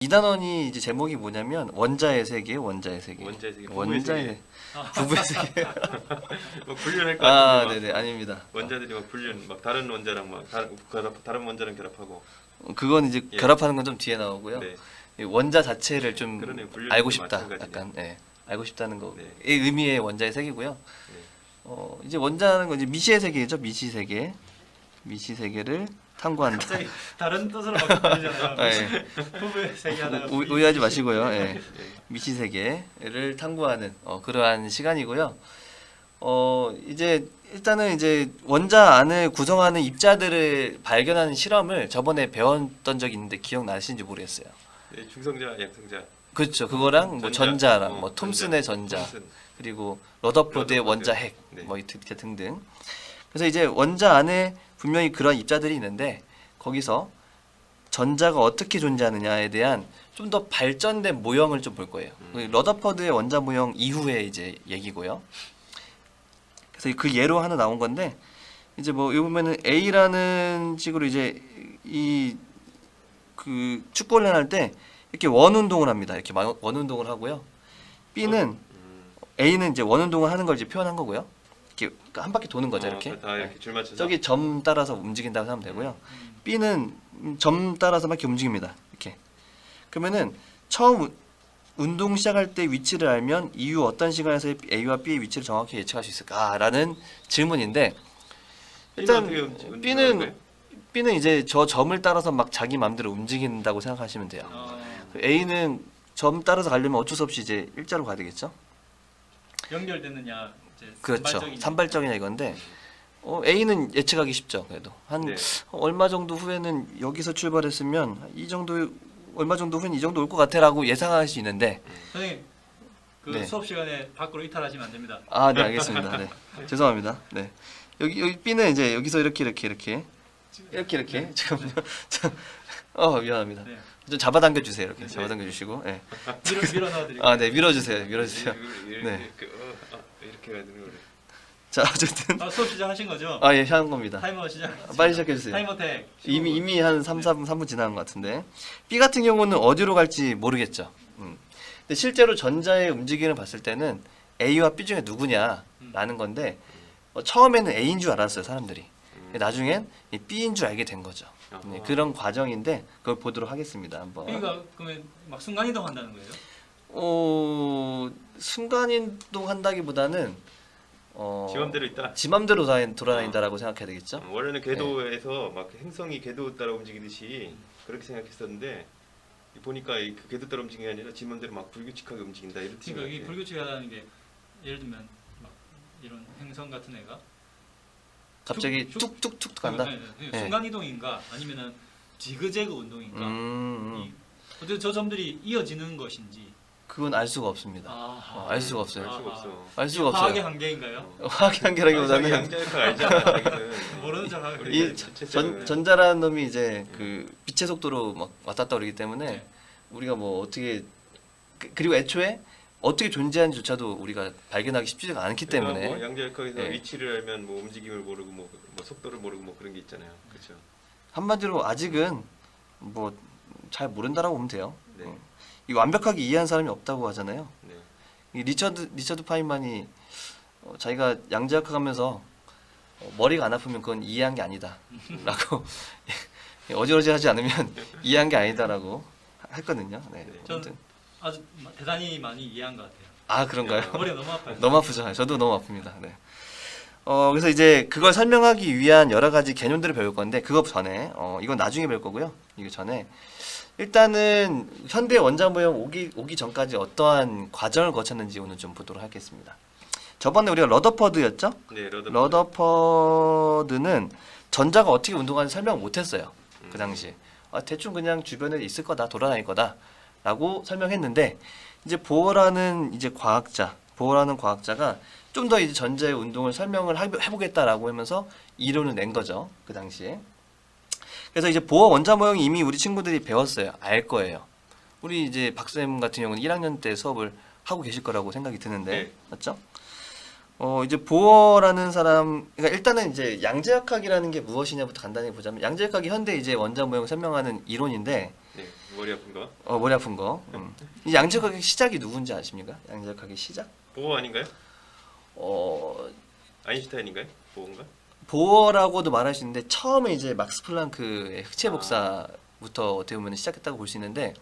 이 단원이 이제 제목이 뭐냐면 원자의 세계, 원자의 세계. 원자의 세계, 원자의 부부의 세계. 막 불륜할 것 같은데. 네네 아닙니다. 원자들이 막 불륜, 막 다른 원자랑 막 다른 원자랑 결합하고. 그건 이제 예. 결합하는 건 좀 뒤에 나오고요. 네. 이 원자 자체를 좀 그러네, 불륜도 알고 싶다. 마찬가지네. 약간 알고 싶다는 거의 네. 의미의 원자의 세계고요. 네. 이제 원자는 건 이제 미시의 세계죠. 미시 세계. 미시 세계를 탐구한다. 갑자기 다른 뜻으로 막 들리잖아요. 예. 부부의 세계 하다가 오해하지 마시고요. 예. 네. 미시 세계를 탐구하는 그러한 시간이고요. 이제 일단은 이제 원자 안을 구성하는 입자들을 발견하는 실험을 저번에 배웠던 적이 있는데 기억나시는지 모르겠어요. 네, 중성자, 양성자. 그렇죠. 그거랑 뭐 전자랑 뭐 톰슨의 전자, 톰슨. 그리고 러더포드의 러더포드. 원자 핵, 네. 뭐 밑에 등등. 그래서 이제 원자 안에 분명히 그런 입자들이 있는데 거기서 전자가 어떻게 존재하느냐에 대한 좀 더 발전된 모형을 좀 볼 거예요. 러더퍼드의 원자 모형 이후의 이제 얘기고요. 그래서 그 예로 하나 나온 건데 이제 뭐 여기 보면은 A라는 식으로 이제 이 그 축구를 할 때 이렇게 원 운동을 합니다. 이렇게 원 운동을 하고요. B는 A는 이제 원 운동을 하는 걸 이제 표현한 거고요. 이렇게 한 바퀴 도는 거죠, 이렇게. 다 이렇게 줄 맞춰서. 저기 점 따라서 움직인다고 하면 되고요. B는 점 따라서 막 이렇게 움직입니다. 이렇게. 그러면은 처음 운동 시작할 때 위치를 알면 이후 어떤 시간에서 A와 B의 위치를 정확히 예측할 수 있을까라는 질문인데 일단 어떻게 움직이는 B는 이제 저 점을 따라서 막 자기 마음대로 움직인다고 생각하시면 돼요. A는 점 따라서 가려면 어쩔 수 없이 이제 일자로 가야 되겠죠. 연결되느냐 이제 그렇죠. 산발적이냐. 산발적이냐 이건데 A는 예측하기 쉽죠. 그래도 한 네. 얼마 정도 후에는 여기서 출발했으면 이 정도 얼마 정도 후엔 이 정도 올 것 같아라고 예상할 수 있는데 선생님 그 네. 수업 시간에 밖으로 이탈하시면 안 됩니다. 네 알겠습니다. 네 죄송합니다. 네 여기 B는 이제 여기서 이렇게 잠깐만요. 미안합니다. 네. 좀 잡아당겨 주세요. 이렇게 네. 잡아당겨 주시고 네. 밀어 넣어드릴게요. 네 밀어주세요. 밀어주세요. 네. 이렇게 해야 되는 거래. 자 어쨌든 수업 시작하신 거죠? 예 하는 겁니다. 타이머 시작. 빨리 시작해 주세요. 타이머 택. 이미 한 3분 지나간 것 같은데 B 같은 경우는 어디로 갈지 모르겠죠. 근데 실제로 전자의 움직임을 봤을 때는 A와 B 중에 누구냐라는 건데 처음에는 A인 줄 알았어요 사람들이. 나중엔 B인 줄 알게 된 거죠. 네, 그런 과정인데 그걸 보도록 하겠습니다. 한번. B가 그러면 막 순간 이동한다는 거예요? 순간이동 한다기보다는 지맘대로 있다. 지 맘대로 돌아다닌다라고 생각해야 되겠죠. 원래는 궤도에서 막 행성이 궤도 따라 움직이듯이 그렇게 생각했었는데 보니까 그 궤도 따라 움직이는 게 아니라 지 맘대로 막 불규칙하게 움직인다 이런 그러니까 이 생각이. 불규칙하다는 게 예를 들면 막 이런 행성 같은 애가 갑자기 쭉- 툭툭툭 간다. 네. 순간 이동인가 아니면은 지그재그 운동인가? 어쨌든 저 점들이 이어지는 것인지. 그건 알 수가 없습니다. 알 수가 없어요. 알 수가 없어. 알 수가 화학의 없어요. 한계인가요? 화학의 한계라기보다는 양자역학 알잖아. 자기는. 모르는 척 우리 이 전자라는 놈이 이제 그 빛의 속도로 막 왔다 갔다 그러기 때문에 네. 우리가 뭐 어떻게 그리고 애초에 어떻게 존재하는지조차도 우리가 발견하기 쉽지가 않기 때문에 뭐 양자역학에서 네. 위치를 알면 뭐 움직임을 모르고 뭐 속도를 모르고 뭐 그런 게 있잖아요. 그렇죠. 한마디로 아직은 뭐 잘 모른다라고 보면 돼요. 네. 이 완벽하게 이해한 사람이 없다고 하잖아요. 네. 이 리처드 파인만이 자기가 양자역학 하면서 머리가 안 아프면 그건 이해한 게 아니다라고 어지러지하지 않으면 이해한 게 아니다라고 했거든요. 네. 네. 아무튼 아주 대단히 많이 이해한 것 같아요. 그런가요? 머리가 너무 아파요. 너무 아프죠. 저도 너무 아픕니다. 네. 그래서 이제 그걸 설명하기 위한 여러 가지 개념들을 배울 건데 그거 전에 이건 나중에 배울 거고요. 이거 전에 일단은 현대 원자 모형 오기 전까지 어떠한 과정을 거쳤는지 오늘 좀 보도록 하겠습니다. 저번에 우리가 러더퍼드였죠? 네, 러더퍼드는 전자가 어떻게 운동하는지 설명 못했어요. 그 당시에 대충 그냥 주변에 있을 거다, 돌아다닐 거다라고 설명했는데 이제 보어라는 과학자가 좀 더 이제 전자의 운동을 설명을 해보겠다라고 하면서 이론을 낸 거죠. 그 당시에. 그래서 이제 보어 원자 모형이 이미 우리 친구들이 배웠어요. 알 거예요. 우리 이제 박쌤 같은 경우는 1학년 때 수업을 하고 계실 거라고 생각이 드는데 네. 맞죠? 이제 보어라는 사람, 그러니까 일단은 이제 양자역학이라는 게 무엇이냐부터 간단히 보자면 양자역학이 현대 이제 원자 모형을 설명하는 이론인데 네. 머리 아픈 거. 머리 아픈 거. 이 양자역학의 시작이 누군지 아십니까? 양자역학의 시작? 보어 아닌가요? 어, 아인슈타인인가요? 보어인가? 보어라고도 말할 수 있는데 처음에 이제 막스 플랑크의 흑체 복사부터 어떻게 보면 시작했다고 볼 수 있는데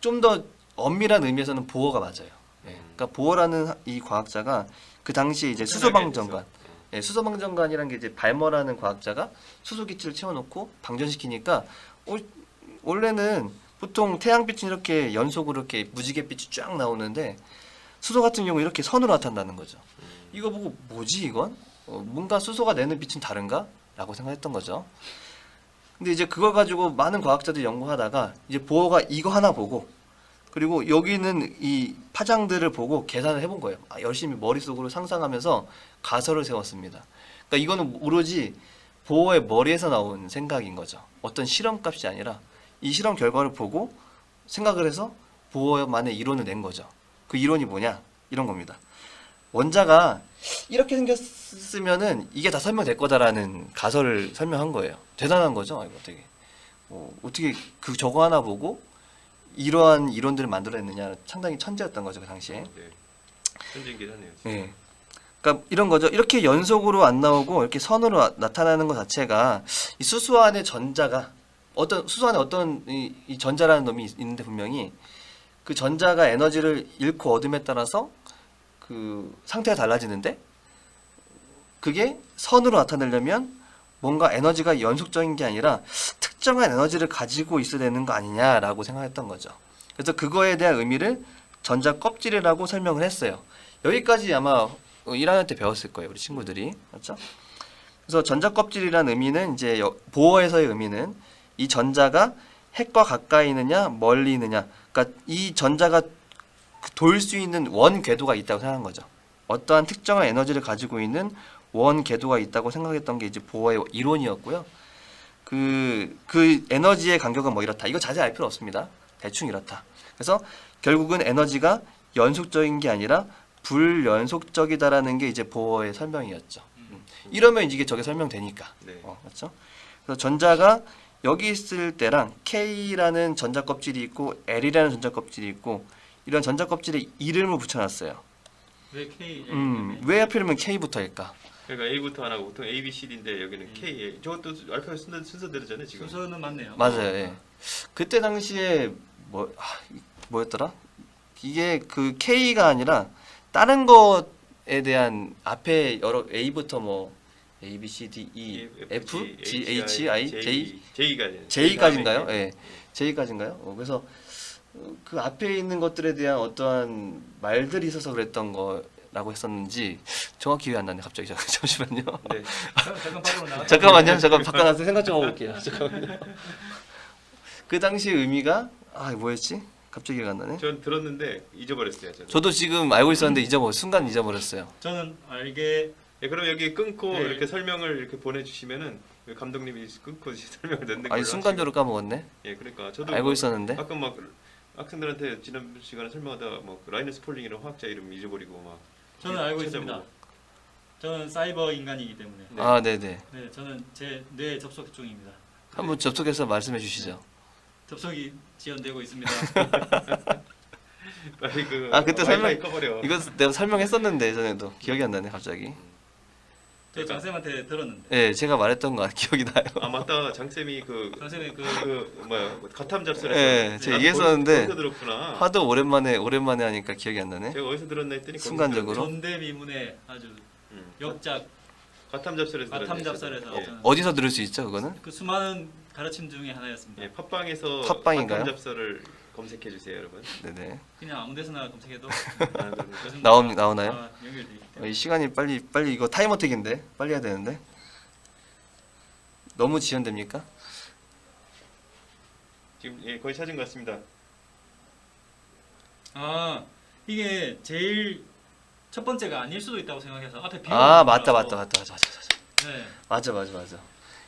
좀 더 엄밀한 의미에서는 보어가 맞아요. 예. 그러니까 보어라는 이 과학자가 그 당시에 이제 수소방정관, 예, 수소방정관이라는 게 이제 발머라는 과학자가 수소 기체를 채워놓고 방전시키니까 원래는 보통 태양빛은 이렇게 연속으로 이렇게 무지갯빛이 쫙 나오는데 수소 같은 경우 이렇게 선으로 나타난다는 거죠. 이거 보고 뭐지 이건? 뭔가 수소가 내는 빛은 다른가? 라고 생각했던 거죠. 근데 이제 그걸 가지고 많은 과학자들이 연구하다가 이제 보어가 이거 하나 보고 그리고 여기 있는 이 파장들을 보고 계산을 해본 거예요. 열심히 머릿속으로 상상하면서 가설을 세웠습니다. 그러니까 이거는 오로지 보어의 머리에서 나온 생각인 거죠. 어떤 실험값이 아니라 이 실험 결과를 보고 생각을 해서 보어만의 이론을 낸 거죠. 그 이론이 뭐냐? 이런 겁니다. 원자가 이렇게 생겼으면은 이게 다 설명될 거다라는 가설을 설명한 거예요. 대단한 거죠. 이거 되게 어떻게 그 저거 하나 보고 이러한 이론들을 만들어냈느냐. 상당히 천재였던 거죠 그 당시에. 네. 천재이긴 하네요. 네. 그러니까 이런 거죠. 이렇게 연속으로 안 나오고 이렇게 선으로 나타나는 것 자체가 이 수소 안에 전자가 수소 안에 어떤 이 전자라는 놈이 있는데 분명히 그 전자가 에너지를 잃고 얻음에 따라서 그 상태가 달라지는데 그게 선으로 나타내려면 뭔가 에너지가 연속적인 게 아니라 특정한 에너지를 가지고 있어야 되는 거 아니냐라고 생각했던 거죠. 그래서 그거에 대한 의미를 전자 껍질이라고 설명을 했어요. 여기까지 아마 1학년 때 배웠을 거예요, 우리 친구들이. 맞죠? 그래서 전자 껍질이라는 의미는 이제 보어에서의 의미는 이 전자가 핵과 가까이 있느냐 멀리 있느냐. 그러니까 이 전자가 돌 수 있는 원 궤도가 있다고 생각한 거죠. 어떠한 특정한 에너지를 가지고 있는 원 궤도가 있다고 생각했던 게 이제 보어의 이론이었고요. 그 에너지의 간격은 뭐 이렇다. 이거 자세히 알 필요 없습니다. 대충 이렇다. 그래서 결국은 에너지가 연속적인 게 아니라 불연속적이다라는 게 이제 보어의 설명이었죠. 이러면 이게 저게 설명되니까. 네. 맞죠? 그래서 전자가 여기 있을 때랑 K라는 전자 껍질이 있고 L이라는 전자 껍질이 있고 이런 전자 껍질에 이름을 붙여놨어요. 왜 K? 왜 하필이면 K부터일까? 그러니까 A부터 안 하고 보통 A, B, C인데 여기는 K. 저것도 알파벳 순서대로잖아요 지금. 순서는 맞네요. 맞아요. 예. 그때 당시에 뭐였더라? 이게 그 K가 아니라 다른 것에 대한 앞에 여러 A부터 뭐 A, B, C, D, E, F, G, H, I, J, J까지인가요? 예. J까지인가요? 그래서 그 앞에 있는 것들에 대한 어떠한 말들이 있어서 그랬던 거라고 했었는지 정확히 기억이 안 나네. 갑자기 잠시만요. 네. 잠깐 밖으로 나가. 잠깐만요. 잠깐 바꿔놔서 생각 좀 하고 올게요. 잠깐만요. 그 당시 의미가 뭐였지? 갑자기 기억 안 나네. 전 들었는데 잊어버렸어요. 저도 지금 알고 있었는데 순간 잊어버렸어요. 저는 알게. 네, 그럼 여기 끊고 네. 이렇게 설명을 이렇게 보내주시면은 감독님이 끊고 설명을 넣는 걸로. 순간적으로 까먹었네. 예, 그러니까 저도 알고 있었는데. 가끔 막 학생들한테 지난 시간에 설명하다가 뭐 라이너스 폴링이라는 화학자 이름 잊어버리고 막. 저는 알고 찾아보고. 있습니다. 저는 사이버 인간이기 때문에. 네. 네네. 네, 저는 제 뇌 접속 중입니다. 한번 접속해서 말씀해 주시죠. 접속이 지연되고 있습니다. 빨리 그 그때 와이파이 꺼버려. 이거 내가 설명했었는데 전에도 기억이 안 나네 갑자기. 저 장쌤한테 들었는데. 네, 제가 말했던 거 기억이 나요. 아 맞다, 장쌤이 장쌤이 가탐 잡설에서. 네, 제가 얘기했었는데 거기서 들었구나. 하도 오랜만에 하니까 기억이 안 나네. 제가 어디서 들었나 했더니 거기서 순간적으로. 존대미문의 아주 역작 가탐 잡설에서 가탐 들었네, 잡설에서 저도. 예. 저는 어디서 들을 수 있죠 그거는? 그 수많은 가르침 중에 하나였습니다. 예, 팟빵에서 팟빵인가요? 가탐 잡설을 검색해 주세요, 여러분. 네네. 그냥 아무데서나 검색해도 나오나요? 연결돼 있기 때문에. 이 시간이 빨리 이거 타임어택인데 빨리 해야 되는데 너무 지연됩니까? 지금 거의 찾은 것 같습니다. 이게 제일 첫 번째가 아닐 수도 있다고 생각해서 앞에 맞다. 네. 맞아.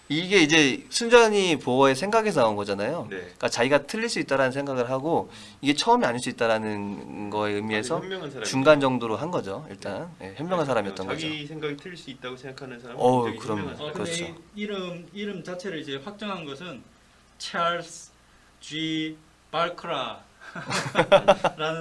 이게 이제 순전히 보어의 생각에서 나온 거잖아요. 네. 그러니까 자기가 틀릴 수 있다라는 생각을 하고 이게 처음이 아닐 수 있다라는 거에 의미해서 현명한 사람이. 중간 정도로 한 거죠. 일단 현명한 사람이었던 거죠. 자기 생각이 틀릴 수 있다고 생각하는 사람은 굉장히 그럼. 현명한 사람. 근데 그렇죠. 이 이름 자체를 이제 확정한 것은 찰스 G 발크라라는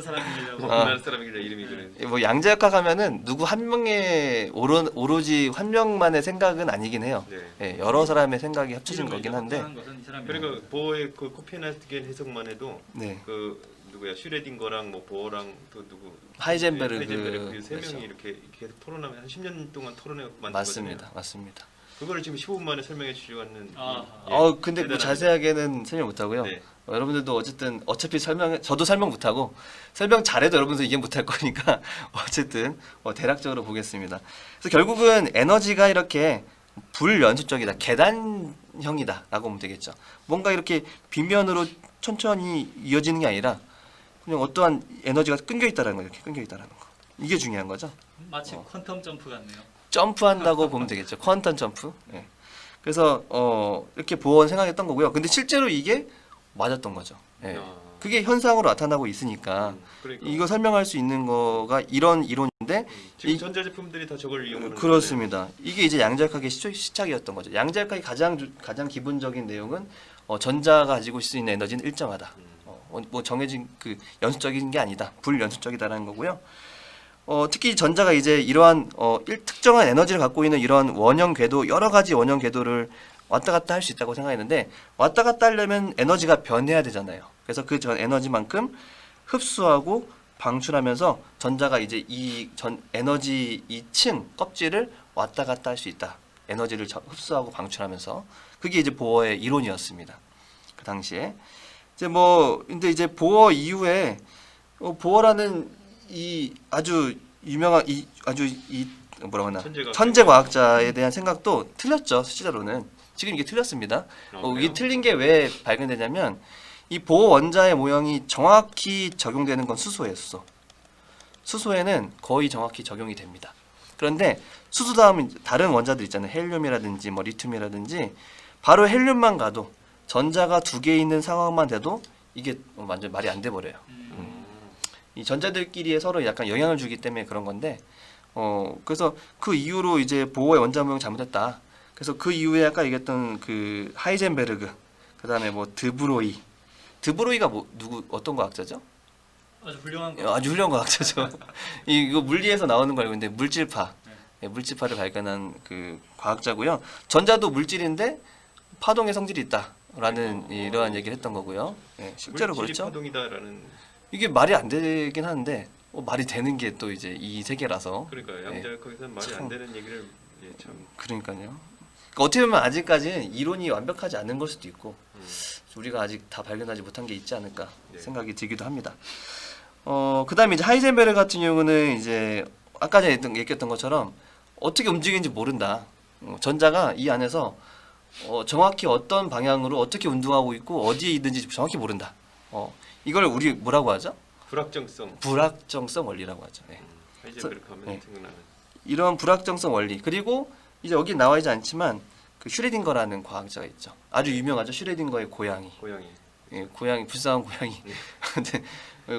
사람이라고. 우리나라 사람이길래 이름이 그래. 뭐 양자역학 하면은 누구 한 명의 오로지 한 명만의 생각은 아니긴 해요. 네. 예, 여러 사람의 생각이 합쳐진 이름을 거긴 한데. 확정한 것은 이 사람이 그러니까 보어의 그 코펜하겐 해석만 해도 네. 그 누구야 슈레딩거랑 뭐 보어랑 또 누구 하이젠베르그 세 그렇죠. 명이 이렇게 계속 토론하면 한 10년 동안 토론해 만든 맞습니다. 거잖아요. 맞습니다. 그거를 지금 15분 만에 설명해 주려고 하는. 아. 근데 뭐 대단합니다. 자세하게는 설명 못 하고요. 네. 여러분들도 어차피 저도 설명 못 하고 설명 잘해도 여러분들 이해 못 할 거니까 어쨌든 대략적으로 보겠습니다. 그래서 결국은 에너지가 이렇게 불연속적이다, 계단형이다라고 보면 되겠죠. 뭔가 이렇게 빗면으로 천천히 이어지는 게 아니라 그냥 어떠한 에너지가 끊겨 있다라는 거, 이렇게 끊겨 있다라는 거. 이게 중요한 거죠. 마치 퀀텀 점프 같네요. 점프한다고 보면 되겠죠. 퀀텀 점프. 예. 그래서 이렇게 보원 생각했던 거고요. 근데 실제로 이게 맞았던 거죠. 예. 그게 현상으로 나타나고 있으니까 그러니까. 이거 설명할 수 있는 거가 이런 이론인데 지금 전자제품들이 다 저걸 이용하는 그렇습니다. 이게 이제 양자역학의 시작이었던 거죠. 양자역학의 가장 기본적인 내용은 전자가 가지고 있을 수 있는 에너지는 일정하다. 뭐 정해진 그 연속적인 게 아니다. 불연속적이다라는 거고요. 특히 전자가 이제 이러한 특정한 에너지를 갖고 있는 이런 원형 궤도, 여러 가지 원형 궤도를 왔다 갔다 할 수 있다고 생각했는데, 왔다 갔다 하려면 에너지가 변해야 되잖아요. 그래서 그 전 에너지만큼 흡수하고 방출하면서 전자가 이제 이 전 에너지 이 층 껍질을 왔다 갔다 할 수 있다. 에너지를 흡수하고 방출하면서. 그게 이제 보어의 이론이었습니다. 그 당시에. 근데 이제 보어 이후에 보어라는 이 아주 유명한 뭐라고 하나 천재 과학자에 대한 생각도 틀렸죠. 실제로는 지금 이게 틀렸습니다. 이게 틀린 게 왜 발견되냐면 이 보어 원자의 모형이 정확히 적용되는 건 수소예요. 수소에는 거의 정확히 적용이 됩니다. 그런데 수소 다음에 다른 원자들 있잖아요. 헬륨이라든지 뭐 리튬이라든지 바로 헬륨만 가도 전자가 2개 있는 상황만 돼도 이게 완전 말이 안 돼 버려요. 이 전자들끼리 서로 약간 영향을 주기 때문에 그런 건데, 그래서 그 이후로 이제 보어의 원자 모형 잘못했다. 그래서 그 이후에 아까 얘기했던 그 하이젠베르그, 그 다음에 뭐 드브로이가 어떤 과학자죠? 아주 훌륭한 거. 아주 훌륭한 과학자죠. 이거 물리에서 나오는 거 알고 있는데 물질파, 물질파를 발견한 그 과학자고요. 전자도 물질인데 파동의 성질이 있다라는 이러한 얘기를 했던 거고요. 실제로 그렇죠. 파동이다라는. 이게 말이 안 되긴 하는데 말이 되는 게 또 이제 이 세계라서. 그러니까 양자역학에서는 말이 안 되는 얘기를 참. 그러니까요. 그러니까 어떻게 보면 아직까지 이론이 완벽하지 않은 걸 수도 있고 우리가 아직 다 발견하지 못한 게 있지 않을까 생각이 들기도 합니다. 그다음에 이제 하이젠베르 같은 경우는 이제 아까 전에 얘기했던 것처럼 어떻게 움직이는지 모른다. 전자가 이 안에서 정확히 어떤 방향으로 어떻게 운동하고 있고 어디에 있는지 정확히 모른다. 이걸 우리 뭐라고 하죠? 불확정성 원리라고 하죠. 네. 하이젠베르크 하면 생각나는. 이런 불확정성 원리. 그리고 이제 여기 나와 있지 않지만 그 슈레딩거라는 과학자가 있죠. 아주 유명하죠. 슈레딩거의 고양이. 고양이 불쌍한 고양이. 근데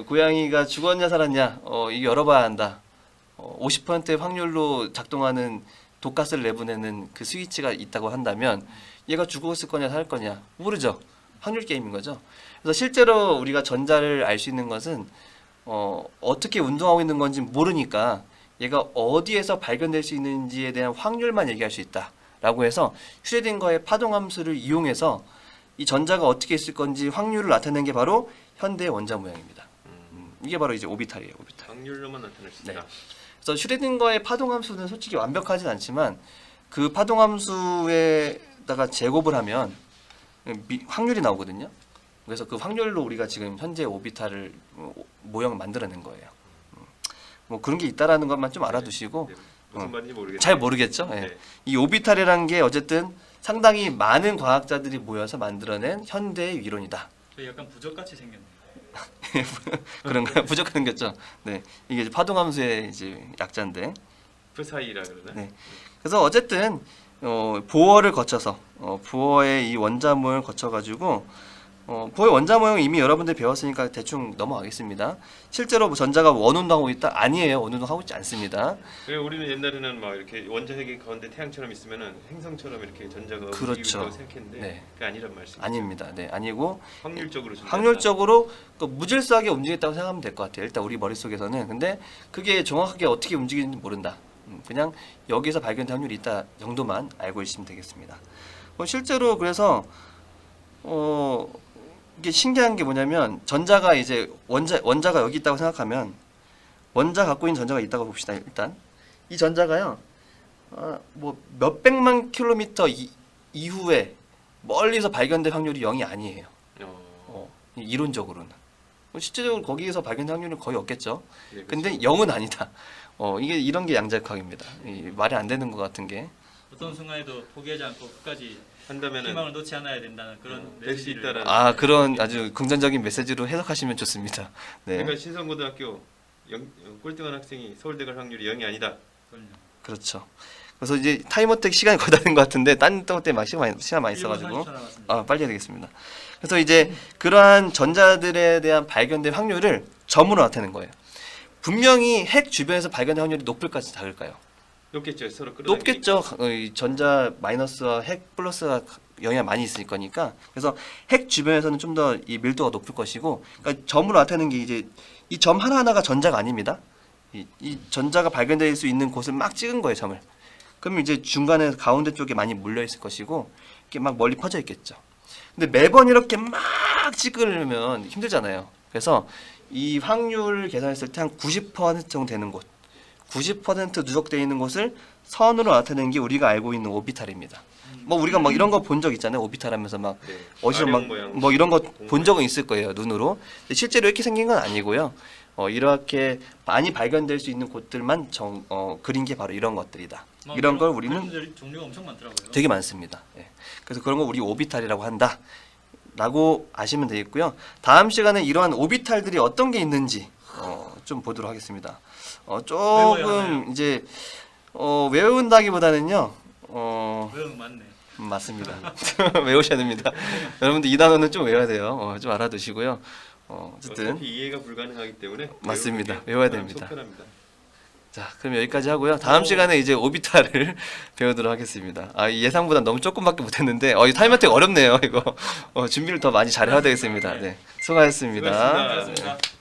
고양이가 죽었냐 살았냐 이게 열어봐야 한다. 50%의 확률로 작동하는 독가스를 내보내는 그 스위치가 있다고 한다면 얘가 죽었을 거냐 살 거냐 모르죠. 확률 게임인 거죠. 그래서 실제로 우리가 전자를 알 수 있는 것은 어떻게 운동하고 있는 건지 모르니까 얘가 어디에서 발견될 수 있는지에 대한 확률만 얘기할 수 있다라고 해서 슈레딩거의 파동함수를 이용해서 이 전자가 어떻게 있을 건지 확률을 나타낸 게 바로 현대의 원자 모양입니다. 이게 바로 이제 오비탈이에요. 오비탈. 확률로만 나타낼 수 있다. 그래서 슈레딩거의 파동함수는 솔직히 완벽하진 않지만 그 파동함수에다가 제곱을 하면 확률이 나오거든요. 그래서 그 확률로 우리가 지금 현재 오비탈을 모형을 만들어낸 거예요. 뭐 그런 게 있다라는 것만 좀 알아두시고 무슨 말인지 모르겠네요. 잘 모르겠죠. 네. 이 오비탈이라는 게 어쨌든 상당히 많은 과학자들이 모여서 만들어낸 현대의 이론이다. 약간 부적같이 생겼네요. 그런가요? 부족한 생겼죠. 네, 이게 이제 파동함수의 이제 약자인데. 프사이라 그러나. 네. 그래서 어쨌든 보어를 거쳐서 보어의 이 원자모를 거쳐가지고 보의 원자 모형 이미 여러분들 배웠으니까 대충 넘어가겠습니다. 실제로 뭐 전자가 원운동하고 있다? 아니에요. 원운동하고 있지 않습니다. 그래 우리는 옛날에는 막 이렇게 원자핵이 가운데 태양처럼 있으면은 행성처럼 이렇게 전자가 움직이고 그렇죠. 있다고 생각했는데 네. 그게 아니란 말씀. 아닙니다. 네, 아니고 확률적으로 존재한다. 확률적으로 그 무질서하게 움직였다고 생각하면 될 것 같아요. 일단 우리 머릿속에서는. 근데 그게 정확하게 어떻게 움직이는지 모른다. 그냥 여기서 발견된 확률이 있다 정도만 알고 있으면 되겠습니다. 실제로 그래서 이게 신기한 게 뭐냐면 전자가 이제 원자가 여기 있다고 생각하면 원자 갖고 있는 전자가 있다고 봅시다. 일단 이 전자가요 뭐 몇백만 킬로미터 이후에 멀리서 발견될 확률이 0이 아니에요. 이론적으로는. 실제적으로 거기에서 발견될 확률은 거의 없겠죠. 네, 그렇죠. 근데 0은 아니다. 이게 이런 게 양자역학입니다. 말이 안 되는 것 같은 게. 어떤 순간에도 포기하지 않고 끝까지 한다면은 희망을 놓지 않아야 된다는 그런 될 수 메시지를 있다라는. 그런 아주 긍정적인 메시지로 해석하시면 좋습니다. 네. 그러니까 신성고등학교 꼴등한 학생이 서울대 갈 확률이 0이 아니다. 그럼요. 그렇죠. 그래서 이제 타이머택 시간이 거의 다 된 것 같은데 딴 때문에 막 시간 많이 1분 있어가지고 30초 남았습니다. 빨리 해야 되겠습니다. 그래서 이제 그러한 전자들에 대한 발견된 확률을 점으로 나타내는 거예요. 분명히 핵 주변에서 발견된 확률이 높을까지 작을까요? 높겠죠. 서로 끌어당기니까. 높겠죠. 이 전자 마이너스와 핵 플러스가 영향이 많이 있을 거니까. 그래서 핵 주변에서는 좀 더 이 밀도가 높을 것이고, 그러니까 점으로 나타내는 게 이제 이 점 하나하나가 전자가 아닙니다. 이 전자가 발견될 수 있는 곳을 막 찍은 거예요, 점을. 그럼 이제 중간에 가운데 쪽에 많이 몰려 있을 것이고, 이렇게 막 멀리 퍼져 있겠죠. 근데 매번 이렇게 막 찍으려면 힘들잖아요. 그래서 이 확률을 계산했을 때 한 90% 정도 되는 곳, 90% 누적되어 있는 곳을 선으로 나타내는 게 우리가 알고 있는 오비탈입니다. 뭐 우리가 막 이런 거 본 적 있잖아요. 오비탈 하면서 막 네. 어디서 막 아령 모양, 뭐 이런 거 공 본 적은 있을 거예요. 눈으로. 근데 실제로 이렇게 생긴 건 아니고요. 이렇게 많이 발견될 수 있는 곳들만 그린 게 바로 이런 것들이다. 막 이런 걸 그런 우리는 그림들 종류가 엄청 많더라고요. 되게 많습니다. 예. 그래서 그런 거 우리 오비탈이라고 한다. 라고 아시면 되겠고요. 다음 시간에 이러한 오비탈들이 어떤 게 있는지 좀 보도록 하겠습니다. 외워야 조금 하나요? 이제 외운다기보다는요. 외우는 맞네. 맞습니다. 외우셔야 됩니다. 여러분들 이 단어는 좀 외워야 돼요. 좀 알아두시고요. 어쨌든 어차피 이해가 불가능하기 때문에 맞습니다. 외우는 게 외워야 가장 됩니다. 속편합니다. 자, 그럼 여기까지 하고요. 다음 시간에 이제 오비탈을 배우도록 하겠습니다. 예상보다 너무 조금밖에 못했는데, 이 타임어택 어렵네요. 이거 준비를 더 많이 잘 해야 되겠습니다. 네, 수고하셨습니다. 수고하셨습니다. 수고하셨습니다.